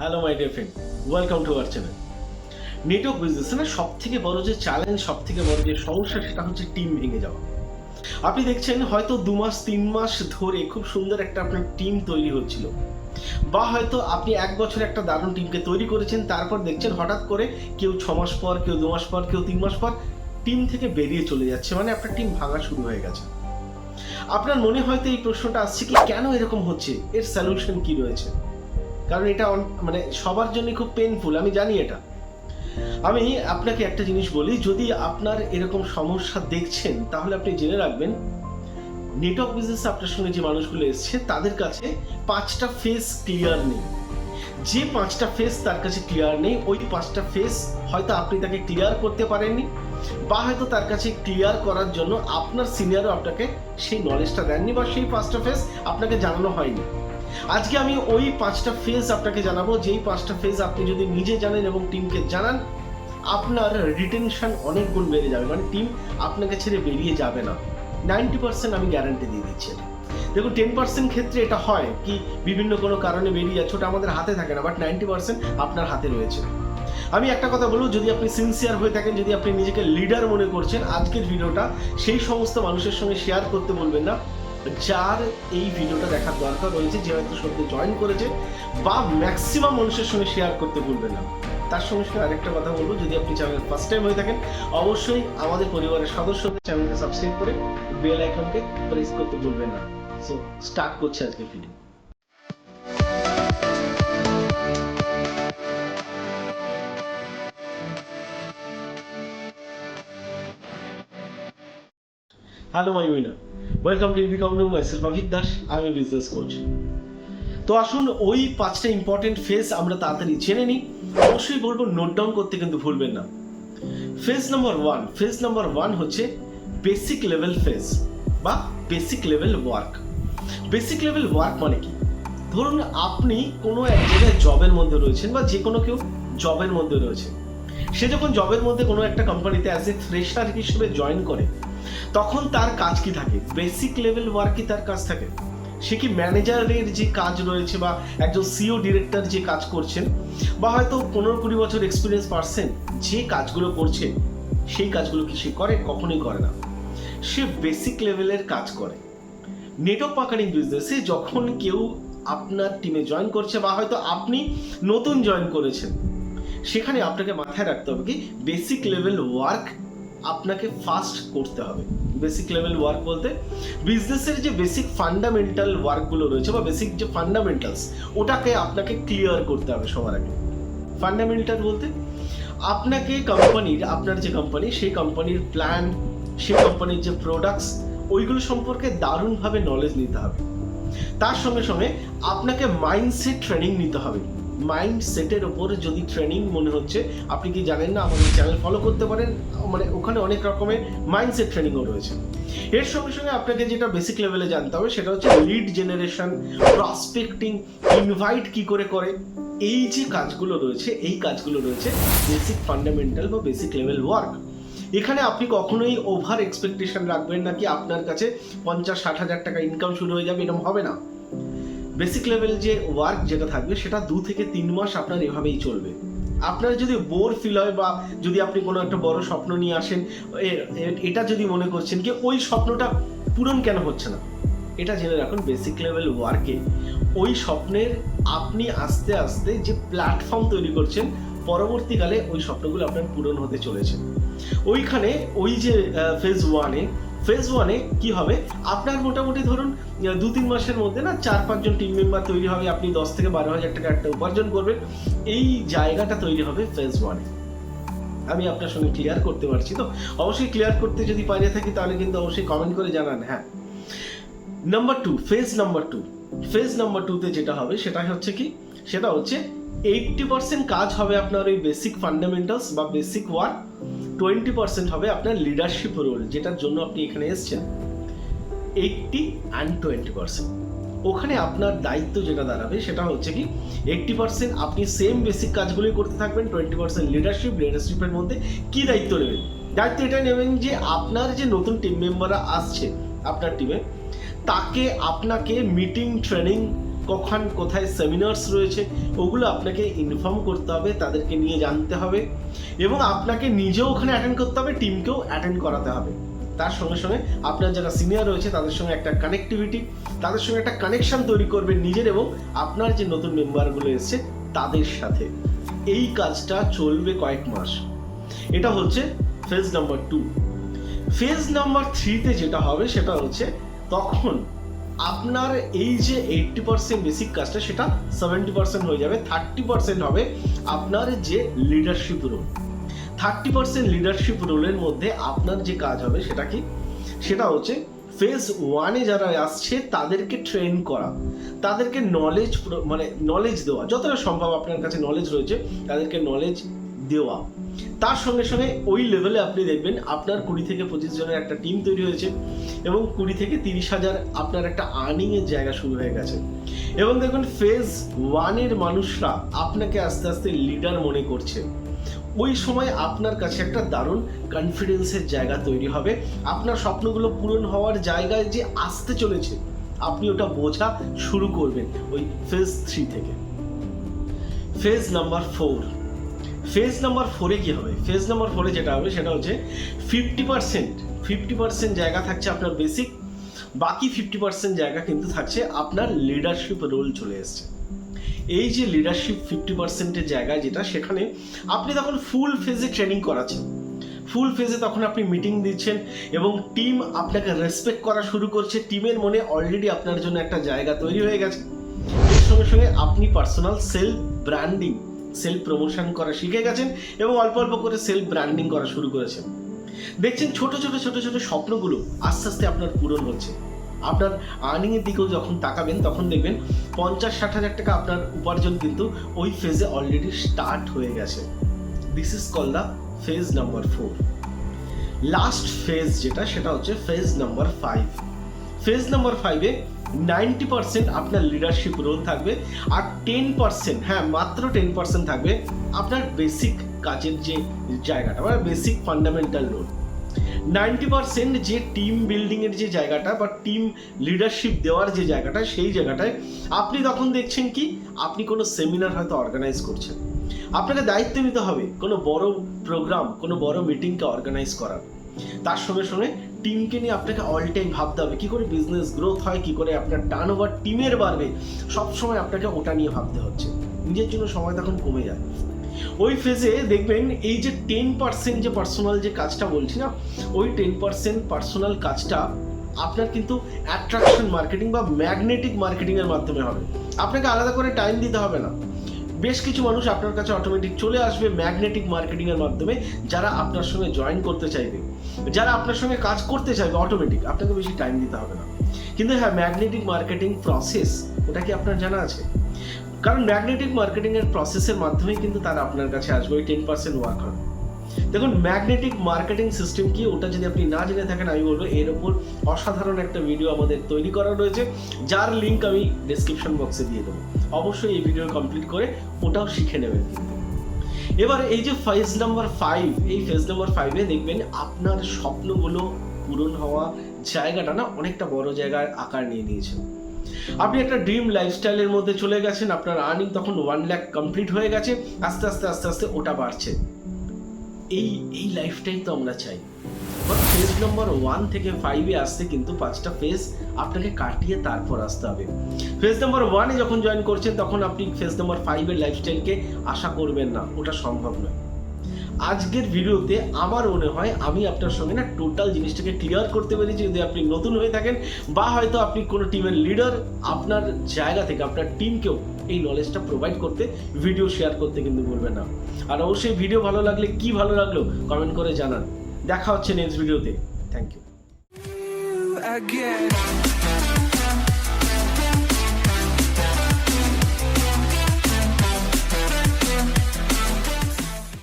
Hello my dear friend, welcome to our channel. Network বিজনেসে সব থেকে বড় যে চ্যালেঞ্জ, সব থেকে বড় যে সমস্যা, সেটা হচ্ছে টিম ভেঙে যাওয়া। আপনি দেখছেন হয়তো 2 মাস 3 মাস ধরে খুব সুন্দর একটা আপনার টিম তৈরি হচ্ছিল, বা হয়তো আপনি 1 বছর একটা দারুণ টিমকে তৈরি করেছেন, তারপর দেখছেন হঠাৎ করে কেউ 6 মাস পর, কেউ 2 মাস পর, কেউ 3 মাস পর টিম থেকে বেরিয়ে চলে যাচ্ছে, মানে আপনার টিম ভাঙা শুরু হয়ে গেছে। আপনার মনে হয়তো এই প্রশ্নটা আসছে কি, কেন এরকম হচ্ছে, এর সলিউশন কি রয়েছে? কারণ এটা মানে সবার জন্য খুব পেইনফুল, আমি জানি এটা। আমি আপনাকে একটা জিনিস বলি, যদি আপনার এরকম সমস্যা দেখছেন তাহলে আপনি জেনে রাখবেন, নেটওয়ার্ক বিজনেসে আপনার সঙ্গে যে মানুষগুলো এসছে তাদের কাছে 5টা ফেস ক্লিয়ার নেই। যে 5টা ফেস তার কাছে ক্লিয়ার নেই, ওই 5টা ফেস হয়তো আপনি তাকে ক্লিয়ার করতে পারেননি, বা হয়তো তার কাছে ক্লিয়ার করার জন্য আপনার সিনিয়রও আপনাকে সেই নলেজটা দেননি, বা সেই 5টা ফেস আপনাকে জানানো হয়নি। আজকে আমি ওই 5টা ফেজ আপনাকে জানাবো, যেই 5টা ফেজ আপনি যদি নিজে জানেন এবং টিমকে জানান, আপনার রিটেনশন অনেক গুণ বেড়ে যাবে, মানে টিম আপনাকে ছেড়ে বেরিয়ে যাবে না। 90% আমি গ্যারান্টি দিয়ে দিচ্ছি। দেখুন, 10% ক্ষেত্রে এটা হয় কি, বিভিন্ন কোনো কারণে বেরিয়ে যাচ্ছে, ওটা আমাদের হাতে থাকে না, বাট 90% আপনার হাতে রয়েছে। আমি একটা কথা বলবো, যদি আপনি সিনসিয়ার হয়ে থাকেন, যদি আপনি নিজেকে লিডার মনে করছেন, আজকের ভিডিওটা সেই সমস্ত মানুষের সঙ্গে শেয়ার করতে বলবেন না যার এই ভিডিওটা দেখার দরকার রয়েছে, যে হয়তো সত্যি জয়েন করেছে, বা ম্যাক্সিমাম মানুষের সঙ্গে শেয়ার করতে ভুলবেন না। তার সঙ্গে সঙ্গে আরেকটা কথা বলবো, যদি আপনি চ্যানেল ফার্স্ট টাইম হয়ে থাকেন, অবশ্যই আমাদের পরিবারের সদস্যদের চ্যানেলকে সাবস্ক্রাইব করে বেল আইকনকে প্রেস করতে ভুলবেন না। সো স্টার্ট করছি আজকের video. Hello my winner, welcome to become new. Myself Avik Das, আমি বিজনেস কোচ। তো আসুন, ওই 5টা ইম্পর্টেন্ট ফেজ আমরা তাড়াতাড়ি জেনে নিই। অবশ্যই বলবো নোট ডাউন করতে কিন্তু ভুলবেন না। ফেজ নাম্বার ওয়ান হচ্ছে বেসিক লেভেল ফেজ বা basic level work. Basic level work মানে কি? ধরুন আপনি কোনো এক জায়গায় জবের মধ্যে রয়েছেন, বা যে কোনো কেউ জবের মধ্যে রয়েছে। সে যখন জবের মধ্যে কোনো একটা কোম্পানিতে অ্যাজ এ ফ্রেশার হিসেবে জয়েন করে, তখন তার কাজ কি থাকে? বেসিক লেভেল ওয়ার্কই তার কাজ থাকে। সে কি ম্যানেজারের যে কাজ রয়েছে, বা একজন সিও ডিরেক্টর যে কাজ করছেন, বা হয়তো 15-20 বছর এক্সপিরিয়েন্স পারসন যে কাজগুলো করছে, সেই কাজগুলো কি সে করে? কখনোই করে না। সে বেসিক লেভেলের কাজ করে। নেটওয়ার্ক মার্কেটিং বিজনেসে যখন কেউ আপনার টিমে জয়েন করছে, বা হয়তো আপনি নতুন জয়েন করেছেন, সেখানে আপনাকে মাথায় রাখতে হবে কি, বেসিক লেভেল ওয়ার্ক আপনাকে ফার্স্ট করতে হবে। বেসিক লেভেল ওয়ার্ক বলতে বিজনেসের যে বেসিক ফান্ডামেন্টাল ওয়ার্কগুলো রয়েছে, বা বেসিক যে ফান্ডামেন্টালস, ওটাকে আপনাকে ক্লিয়ার করতে হবে সবার আগে। ফান্ডামেন্টাল বলতে আপনাকে কোম্পানির, আপনার যে কোম্পানি, সেই কোম্পানির প্ল্যান, সেই কোম্পানির যে প্রোডাক্টস, ওইগুলো সম্পর্কে দারুণভাবে নলেজ নিতে হবে। তার সঙ্গে সঙ্গে আপনাকে মাইন্ডসেট ট্রেনিং নিতে হবে। মাইন্ডসেটের ওপর যদি ট্রেনিং মনে হচ্ছে, আপনি কি জানেন না, আমাদের চ্যানেল ফলো করতে পারেন, মানে ওখানে অনেক রকমের মাইন্ডসেট ট্রেনিংও রয়েছে। এর সঙ্গে সঙ্গে আপনাকে যেটা বেসিক লেভেলে জানতে হবে, সেটা হচ্ছে লিড জেনারেশন, প্রসপেক্টিং, ইনভাইট কি করে করে, এই যে কাজগুলো রয়েছে, এই কাজগুলো রয়েছে বেসিক ফান্ডামেন্টাল বা বেসিক লেভেল ওয়ার্ক। এখানে আপনি কখনোই ওভার এক্সপেকটেশন রাখবেন না কি আপনার কাছে 50-60 হাজার টাকা ইনকাম শুরু হয়ে যাবে, এরকম হবে না। বেসিক লেভেল যে ওয়ার্ক যেটা থাকবে, সেটা 2 থেকে 3 মাস আপনার এভাবেই চলবে। আপনার যদি বোর ফিল হয়, বা যদি আপনি কোনো একটা বড় স্বপ্ন নিয়ে আসেন, এটা যদি মনে করছেন কি ওই স্বপ্নটা পূরণ কেন হচ্ছে না, এটা জেনে রাখুন, বেসিক লেভেল ওয়ার্কে ওই স্বপ্নের আপনি আস্তে আস্তে যে প্ল্যাটফর্ম তৈরি করছেন, পরবর্তীকালে ওই স্বপ্নগুলো আপনার পূরণ হতে চলেছে। ওইখানে ওই যে ফেজ ওয়ানে কি হবে, আপনার মোটামুটি ধরুন 2-3 মাসের মধ্যে না 4-5 জন টিম মেম্বার তৈরি হবে, আপনি 10 থেকে 12 হাজার টাকা একটা উপার্জন করবেন। এই জায়গাটা তৈরি হবে ফেজ ওয়ানে। আমি আপনার সঙ্গে ক্লিয়ার করতে পারছি তো? অবশ্যই ক্লিয়ার করতে যদি পারে থাকি, তাহলে কিন্তু অবশ্যই কমেন্ট করে জানান। হ্যাঁ, ফেজ নাম্বার টুতে যেটা হবে, সেটা হচ্ছে কি, সেটা হচ্ছে 80% কাজ হবে আপনার ওই বেসিক ফান্ডামেন্টালস বা বেসিক ওয়ার্ক, 20% হবে আপনার লিডারশিপ রোল, যেটার জন্য আপনি এখানে এসেছেন। 80 and 20%, ওখানে আপনার দায়িত্ব যেটা দাঁড়াবে, সেটা হচ্ছে কি, 80% আপনি সেম বেসিক কাজগুলোই করতে থাকবেন, 20% লিডারশিপের মধ্যে কি দায়িত্ব নেবেন? দায়িত্ব এটা নেবেন যে আপনার যে নতুন টিম মেম্বাররা আসছে আপনার টিমে, তাকে আপনাকে মিটিং ট্রেনিং কখন কোথায় সেমিনার্স রয়েছে ওগুলো আপনাকে ইনফর্ম করতে হবে, তাদেরকে নিয়ে জানতে হবে এবং আপনাকে নিজেও ওখানে অ্যাটেন্ড করতে হবে, টিমকেও অ্যাটেন্ড করাতে হবে। তার সঙ্গে সঙ্গে আপনার যারা সিনিয়র রয়েছে তাদের সঙ্গে একটা কানেক্টিভিটি, তাদের সঙ্গে একটা কানেকশন তৈরি করবেন নিজের এবং আপনার যে নতুন মেম্বারগুলো এসছে তাদের সাথে। এই কাজটা চলবে কয়েক মাস। এটা হচ্ছে ফেজ নাম্বার 2। ফেজ নাম্বার 3-তে যেটা হবে সেটা হচ্ছে তখন আপনার এই যে 80% বেসিক কাজটা সেটা 70% হয়ে যাবে, 30% হবে আপনার যে লিডারশিপ রোল। 30% লিডারশিপ রোলের মধ্যে আপনার যে কাজ হবে সেটা কি, সেটা হচ্ছে ফেজ 1-এ যারা আসছে তাদেরকে ট্রেন করা, তাদেরকে নলেজ দেওয়া, যতটা সম্ভব আপনার কাছে নলেজ রয়েছে তাদেরকে নলেজ দেওয়া। তার সঙ্গে সঙ্গে ওই লেভেলে আপনি দেখবেন আপনার 20 থেকে 25 জনের একটা টিম তৈরি হয়েছে এবং 20 থেকে 30,000 আপনার একটা আর্নিংয়ের জায়গা শুরু হয়ে গেছে। এবং দেখবেন ফেজ 1-এর মানুষরা আপনাকে আস্তে আস্তে লিডার মনে করছে। ওই সময় আপনার কাছে একটা দারুণ কনফিডেন্সের জায়গা তৈরি হবে, আপনার স্বপ্নগুলো পূরণ হওয়ার জায়গায় যে আসতে চলেছে আপনি ওটা বোঝা শুরু করবেন ওই ফেজ 3 থেকে। ফেজ নাম্বার 4, ফেজ নাম্বার 4-এ কি হবে? ফেজ নাম্বার 4-এ যেটা হবে সেটা হচ্ছে 50% জায়গা থাকছে আপনার বেসিক, বাকি 50% জায়গা কিন্তু থাকছে আপনার লিডারশিপ রোল চলে এসছে। এই যে লিডারশিপ 50%-এর জায়গায় যেটা, সেখানে আপনি তখন ফুল ফেজে ট্রেনিং করাচ্ছেন, ফুল ফেজে তখন আপনি মিটিং দিচ্ছেন এবং টিম আপনাকে রেসপেক্ট করা শুরু করছে, টিমের মনে অলরেডি আপনার জন্য একটা জায়গা তৈরি হয়ে গেছে। এর সঙ্গে সঙ্গে আপনি personal self branding, self promotion করা শিখে গেছেন এবং অল্প অল্প করে সেলফ ব্র্যান্ডিং করা শুরু করেছেন। দেখছেন ছোট ছোট স্বপ্নগুলো আস্তে আস্তে আপনার পূরণ হচ্ছে। আপনার আর্নিংয়ের দিকেও যখন তাকাবেন তখন দেখবেন 50-60 হাজার টাকা আপনার উপার্জন কিন্তু ওই ফেজে অলরেডি স্টার্ট হয়ে গেছে। This is call the phase number 4। Last phase যেটা সেটা হচ্ছে ফেজ নাম্বার 5। ফেজ নাম্বার 5-এ 90% আপনার লিডারশিপ রোল থাকবে আর 10%, হ্যাঁ মাত্র 10% থাকবে আপনার বেসিক কাজের যে জায়গাটা, মানে বেসিক ফান্ডামেন্টাল রোল। 90% যে টিম বিল্ডিংয়ের যে জায়গাটা বা টিম লিডারশিপ দেওয়ার যে জায়গাটা, সেই জায়গাটায় আপনি তখন দেখছেন কি, আপনি কোনো সেমিনার হয়তো অর্গানাইজ করছেন, আপনাকে দায়িত্ব নিতে হবে কোনো বড় প্রোগ্রাম, কোনো বড় মিটিংকে অর্গানাইজ করার। তার সঙ্গে সঙ্গে টিমকে নিয়ে আপনাকে অল টাইম ভাবতে হবে কী করে বিজনেস গ্রোথ হয়, কী করে আপনার টার্ন ওভার টিমের বাড়বে, সবসময় আপনাকে ওটা নিয়ে ভাবতে হচ্ছে, নিজের জন্য সময় তখন কমে যায়। ওই ফেজে দেখবেন এই যে 10% যে পার্সোনাল যে কাজটা বলছি না, ওই 10% পার্সোনাল কাজটা আপনার কিন্তু অ্যাট্রাকশন মার্কেটিং বা ম্যাগনেটিক মার্কেটিংয়ের মাধ্যমে হবে। আপনাকে আলাদা করে টাইম দিতে হবে না, বেশ কিছু মানুষ আপনার কাছে অটোমেটিক চলে আসবে ম্যাগনেটিক মার্কেটিংয়ের মাধ্যমে, যারা আপনার সঙ্গে জয়েন করতে চাইবে, যারা আপনার সঙ্গে কাজ করতে চাইবে, অটোমেটিক, আপনাকে বেশি টাইম দিতে হবে না। কিন্তু হ্যাঁ, ম্যাগনেটিক মার্কেটিং প্রসেস, ওটা কি আপনার জানা আছে? কারণ ম্যাগনেটিক মার্কেটিংয়ের প্রসেসের মাধ্যমেই কিন্তু তারা আপনার কাছে আসবে ওই 10% ওয়ার্ক হবে। দেখুন ম্যাগনেটিক মার্কেটিং সিস্টেম কি, ওটা যদি আপনি না জেনে থাকেন আমি বলবো এর ওপর অসাধারণ একটা ভিডিও আমাদের তৈরি করা রয়েছে, যার লিঙ্ক আমি ডেসক্রিপশন বক্সে দিয়ে দেবো। অবশ্যই এই ভিডিও কমপ্লিট করে ওটাও শিখে নেবেন কিন্তু। এবার এই যে ফেজ নাম্বার 5, এই ফেজ নাম্বার 5-এ দেখবেন আপনার স্বপ্নগুলো পূরণ হওয়া জায়গাটা না অনেকটা বড় জায়গায় আকার নিয়ে নিয়েছে। আপনি একটা ড্রিম লাইফস্টাইলের মধ্যে চলে গেছেন, আপনার আর্নিং তখন 1 লাখ কমপ্লিট হয়ে গেছে, আস্তে আস্তে ওটা বাড়ছে। এই লাইফটাই তো আমরা চাই। ফেজ নাম্বার 1 থেকে 5-এ আসতে কিন্তু 5টা ফেজ আপনাকে কাটিয়ে তারপর আসতে হবে। ফেজ নাম্বার 1-এ যখন জয়েন করছেন তখন আপনি ফেজ নাম্বার 5-এর লাইফস্টাইলকে আশা করবেন না, ওটা সম্ভব নয়। আজকের ভিডিওতে আমার মনে হয় আমি আপনার সঙ্গে না টোটাল জিনিসটাকে ক্লিয়ার করতে পেরেছি। যদি আপনি নতুন হয়ে থাকেন বা হয়তো আপনি কোনো টিমের লিডার, আপনার জায়গা থেকে আপনার টিমকেও এই নলেজটা প্রোভাইড করতে, ভিডিও শেয়ার করতে কিন্তু ভুলবেন না। আর অবশ্যই ভিডিও ভালো লাগলে কি ভালো লাগলো কমেন্ট করে জানান। দেখা হচ্ছে নেক্সট ভিডিওতে। Thank you.